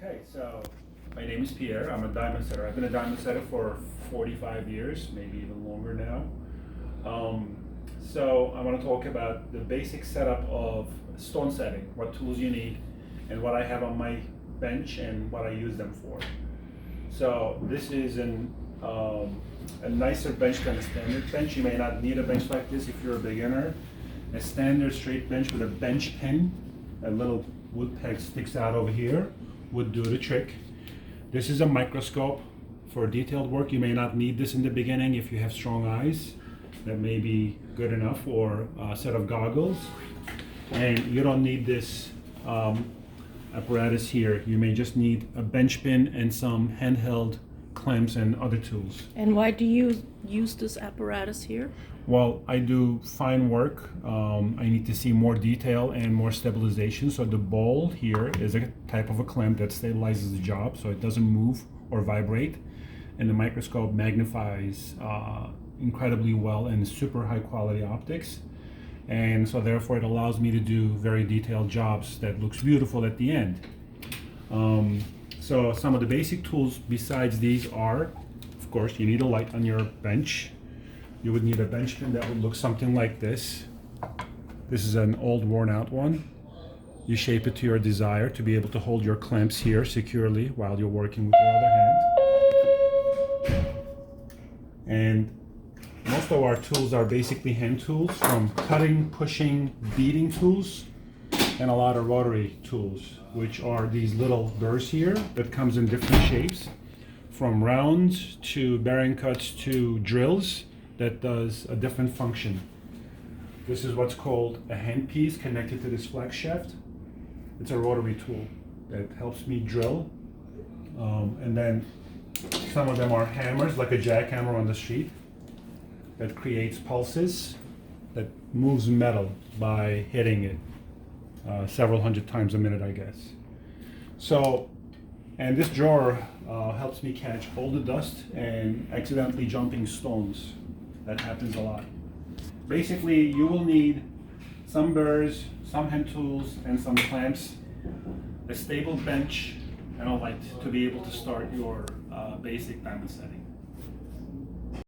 Okay, so my name is Pierre. I'm a diamond setter. I've been a diamond setter for 45 years, maybe even longer now. So I want to talk about the basic setup of stone setting, what tools you need, and what I have on my bench and what I use them for. So this is a nicer bench than a standard bench. You may not need a bench like this if you're a beginner. A standard straight bench with a bench pin, a little wood peg sticks out over here, would do the trick. This is a microscope for detailed work. You may not need this in the beginning if you have strong eyes. That may be good enough, or a set of goggles. And you don't need this apparatus here. You may just need a bench pin and some handheld clamps and other tools. And why do you use this apparatus here? Well, I do fine work. I need to see more detail and more stabilization. So the ball here is a type of a clamp that stabilizes the job so it doesn't move or vibrate. And the microscope magnifies incredibly well and super high quality optics. And so therefore it allows me to do very detailed jobs that looks beautiful at the end. So some of the basic tools besides these are, of course, you need a light on your bench. You would need a bench pin that would look something like this. This is an old worn out one. You shape it to your desire to be able to hold your clamps here securely while you're working with your other hand. And most of our tools are basically hand tools, from cutting, pushing, beating tools, and a lot of rotary tools, which are these little burrs here that comes in different shapes, from rounds to bearing cuts to drills that does a different function. This is what's called a handpiece connected to this flex shaft. It's a rotary tool that helps me drill. And then some of them are hammers, like a jackhammer on the street, that creates pulses that moves metal by hitting it several hundred times a minute, I guess. So, and this drawer helps me catch all the dust and accidentally jumping stones. That happens a lot. Basically, you will need some burrs, some hand tools, and some clamps, a stable bench, and a light to be able to start your basic diamond setting.